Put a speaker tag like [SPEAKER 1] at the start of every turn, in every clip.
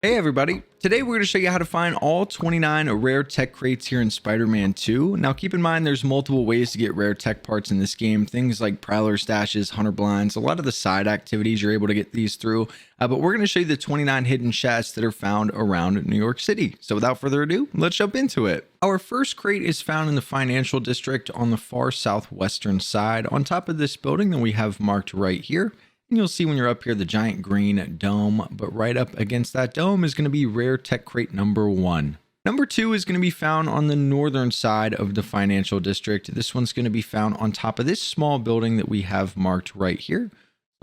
[SPEAKER 1] Hey everybody, today we're going to show you how to find all 29 rare tech crates here in Spider-Man 2. Now keep in mind there's multiple ways to get rare tech parts in this game, things like Prowler stashes, Hunter blinds, a lot of the side activities you're able to get these through, but we're going to show you the 29 hidden chests that are found around New York City. So without further ado, let's jump into it. Our first crate is found in the financial district on the far southwestern side on top of this building that we have marked right here. And you'll see when you're up here the giant green dome, but right up against that dome is going to be rare tech crate number 1. Number 2 is going to be found on the northern side of the financial district. This one's going to be found on top of this small building that we have marked right here.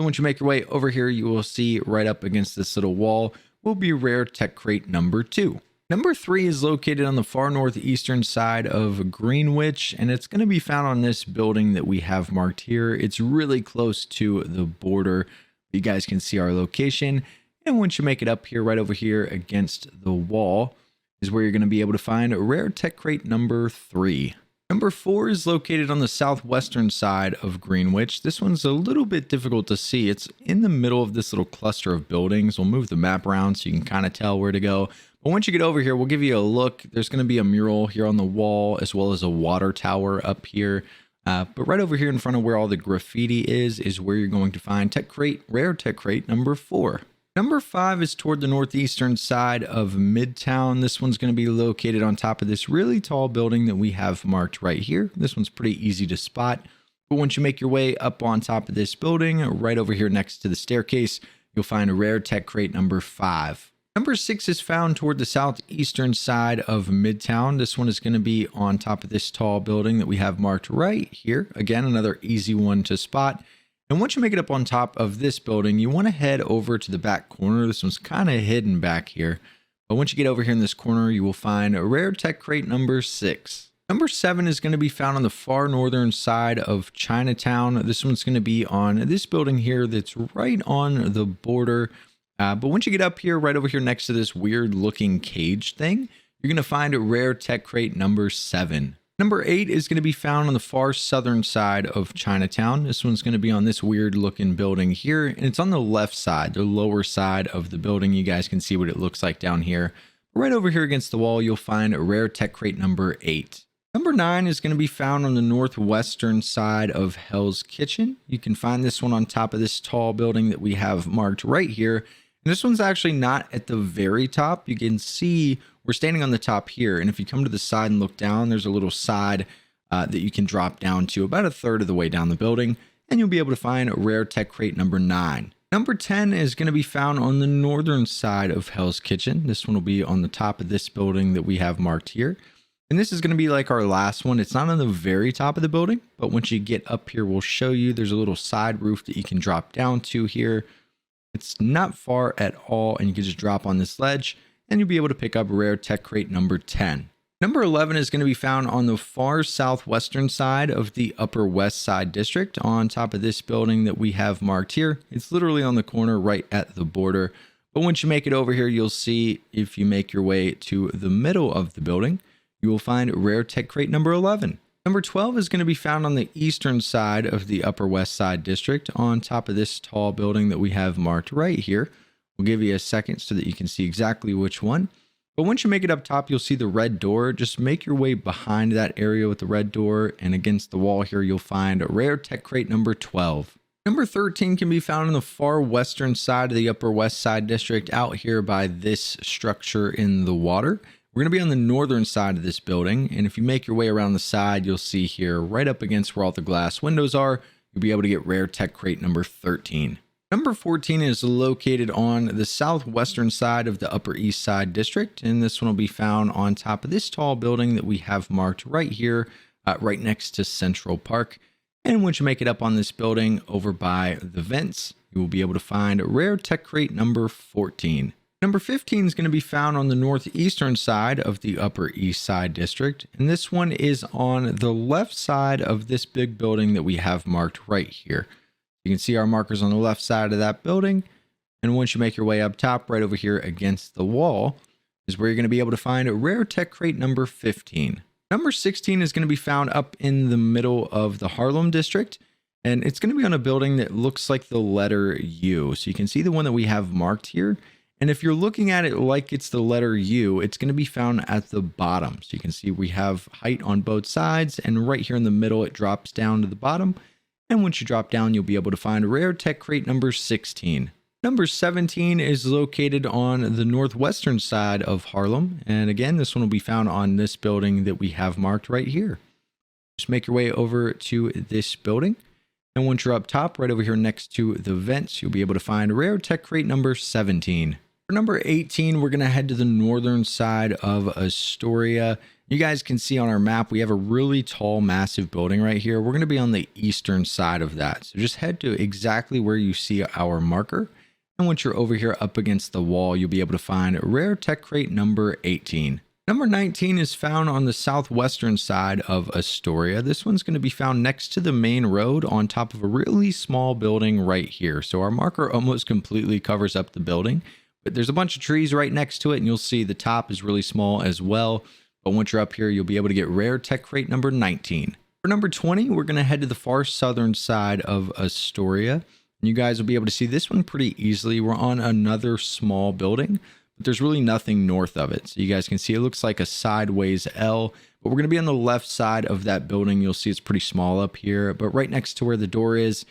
[SPEAKER 1] So once you make your way over here, you will see right up against this little wall will be rare tech crate number 2. Number 3 is located on the far northeastern side of Greenwich, and it's going to be found on this building that we have marked here. It's really close to the border. You guys can see our location. And once you make it up here, right over here against the wall, is where you're going to be able to find rare tech crate number 3. Number 4 is located on the southwestern side of Greenwich. This one's a little bit difficult to see. It's in the middle of this little cluster of buildings. We'll move the map around so you can kind of tell where to go. But once you get over here, we'll give you a look. There's going to be a mural here on the wall as well as a water tower up here. But right over here in front of where all the graffiti is where you're going to find tech crate, rare tech crate number 4. Number 5 is toward the northeastern side of Midtown. This one's going to be located on top of this really tall building that we have marked right here. This one's pretty easy to spot. But once you make your way up on top of this building, right over here next to the staircase, you'll find a rare tech crate number 5. Number 6 is found toward the southeastern side of Midtown. This one is going to be on top of this tall building that we have marked right here. Again, another easy one to spot. And once you make it up on top of this building, you want to head over to the back corner. This one's kind of hidden back here. But once you get over here in this corner, you will find a rare tech crate number 6. Number 7 is going to be found on the far northern side of Chinatown. This one's going to be on this building here that's right on the border. But once you get up here, right over here next to this weird looking cage thing, you're going to find a rare tech crate number 7. Number 8 is going to be found on the far southern side of Chinatown. This one's going to be on this weird looking building here, and it's on the left side, the lower side of the building. You guys can see what it looks like down here. Right over here against the wall, you'll find a rare tech crate number 8. Number 9 is going to be found on the northwestern side of Hell's Kitchen. You can find this one on top of this tall building that we have marked right here. And this one's actually not at the very top. You can see we're standing on the top here. And if you come to the side and look down, there's a little side that you can drop down to about a third of the way down the building. And you'll be able to find rare tech crate number 9. Number 10 is going to be found on the northern side of Hell's Kitchen. This one will be on the top of this building that we have marked here. And this is going to be like our last one. It's not on the very top of the building, but once you get up here, we'll show you there's a little side roof that you can drop down to here. It's not far at all, and you can just drop on this ledge, and you'll be able to pick up rare tech crate number 10. Number 11 is going to be found on the far southwestern side of the Upper West Side District on top of this building that we have marked here. It's literally on the corner right at the border. But once you make it over here, you'll see if you make your way to the middle of the building, you will find rare tech crate number 11. Number 12 is going to be found on the eastern side of the Upper West Side District on top of this tall building that we have marked right here. We'll give you a second so that you can see exactly which one. But once you make it up top, you'll see the red door. Just make your way behind that area with the red door, and against the wall here, you'll find a rare tech crate number 12. Number 13 can be found on the far western side of the Upper West Side District out here by this structure in the water. We're going to be on the northern side of this building, and if you make your way around the side, you'll see here right up against where all the glass windows are, you'll be able to get rare tech crate number 13. Number 14 is located on the southwestern side of the Upper East Side District, and this one will be found on top of this tall building that we have marked right here, right next to Central Park. And once you make it up on this building over by the vents, you will be able to find rare tech crate number 14. Number 15 is going to be found on the northeastern side of the Upper East Side District, and this one is on the left side of this big building that we have marked right here. You can see our markers on the left side of that building, and once you make your way up top, right over here against the wall, is where you're going to be able to find a rare tech crate number 15. Number 16 is going to be found up in the middle of the Harlem District, and it's going to be on a building that looks like the letter U. So you can see the one that we have marked here. And if you're looking at it like it's the letter U, it's going to be found at the bottom. So you can see we have height on both sides, and right here in the middle, it drops down to the bottom. And once you drop down, you'll be able to find rare tech crate number 16. Number 17 is located on the northwestern side of Harlem. And again, this one will be found on this building that we have marked right here. Just make your way over to this building. And once you're up top, right over here next to the vents, you'll be able to find rare tech crate number 17. For number 18, we're going to head to the northern side of Astoria. You guys can see on our map, we have a really tall, massive building right here. We're going to be on the eastern side of that. So just head to exactly where you see our marker. And once you're over here up against the wall, you'll be able to find rare tech crate number 18. Number 19 is found on the southwestern side of Astoria. This one's going to be found next to the main road on top of a really small building right here. So our marker almost completely covers up the building, but there's a bunch of trees right next to it, and you'll see the top is really small as well. But once you're up here, you'll be able to get rare tech crate number 19. For number 20, we're going to head to the far southern side of Astoria. And you guys will be able to see this one pretty easily. We're on another small building, but there's really nothing north of it. So you guys can see it looks like a sideways L, but we're going to be on the left side of that building. You'll see it's pretty small up here, but right next to where the door is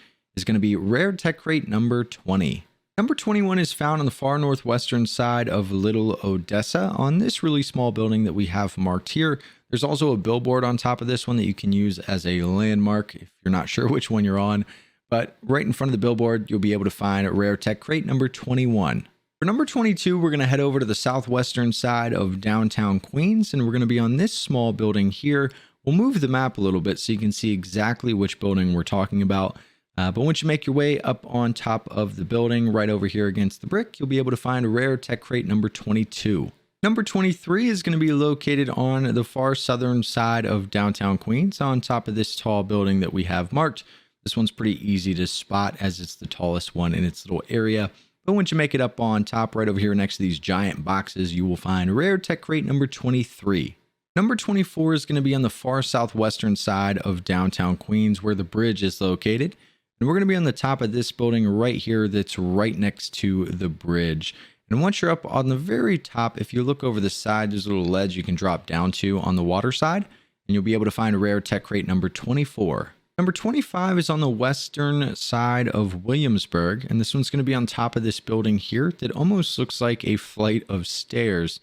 [SPEAKER 1] going to be rare tech crate number 20. Number 21 is found on the far northwestern side of Little Odessa on this really small building that we have marked here. There's also a billboard on top of this one that you can use as a landmark if you're not sure which one you're on. But right in front of the billboard, you'll be able to find rare tech crate number 21. For number 22, we're going to head over to the southwestern side of downtown Queens, and we're going to be on this small building here. We'll move the map a little bit so you can see exactly which building we're talking about. But once you make your way up on top of the building, right over here against the brick, you'll be able to find rare tech crate number 22. Number 23 is going to be located on the far southern side of downtown Queens on top of this tall building that we have marked. This one's pretty easy to spot as it's the tallest one in its little area. But once you make it up on top right over here next to these giant boxes, you will find rare tech crate number 23. Number 24 is going to be on the far southwestern side of downtown Queens where the bridge is located. And we're going to be on the top of this building right here that's right next to the bridge. And once you're up on the very top, if you look over the side, there's a little ledge you can drop down to on the water side. And you'll be able to find rare tech crate number 24. Number 25 is on the western side of Williamsburg, and this one's going to be on top of this building here that almost looks like a flight of stairs.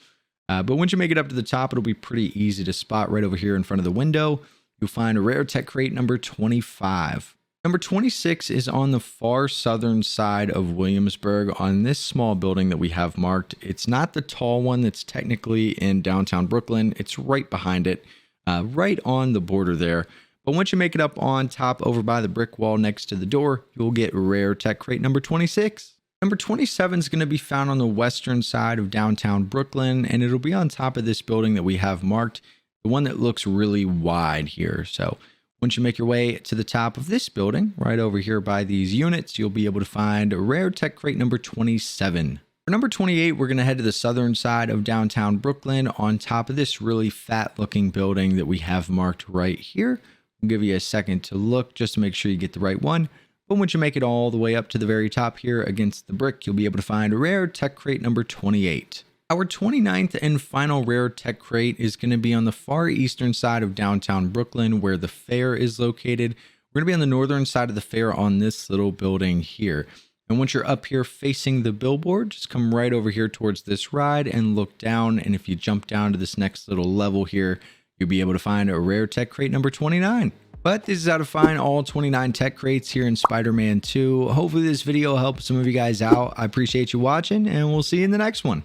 [SPEAKER 1] But once you make it up to the top, it'll be pretty easy to spot right over here in front of the window. You'll find a rare tech crate number 25. Number 26 is on the far southern side of Williamsburg on this small building that we have marked. It's not the tall one that's technically in downtown Brooklyn. It's right behind it, right on the border there. But once you make it up on top over by the brick wall next to the door, you'll get rare tech crate number 26. Number 27 is going to be found on the western side of downtown Brooklyn, and it'll be on top of this building that we have marked, the one that looks really wide here. So once you make your way to the top of this building, right over here by these units, you'll be able to find rare tech crate number 27. For number 28, we're going to head to the southern side of downtown Brooklyn on top of this really fat looking building that we have marked right here. I'll give you a second to look just to make sure you get the right one. But once you make it all the way up to the very top here against the brick, you'll be able to find rare tech crate number 28. Our 29th and final rare tech crate is going to be on the far eastern side of downtown Brooklyn where the fair is located. We're going to be on the northern side of the fair on this little building here. And once you're up here facing the billboard, just come right over here towards this ride and look down. And if you jump down to this next little level here, you'll be able to find a rare tech crate number 29. But this is how to find all 29 tech crates here in Spider-Man 2. Hopefully this video helped some of you guys out. I appreciate you watching, and we'll see you in the next one.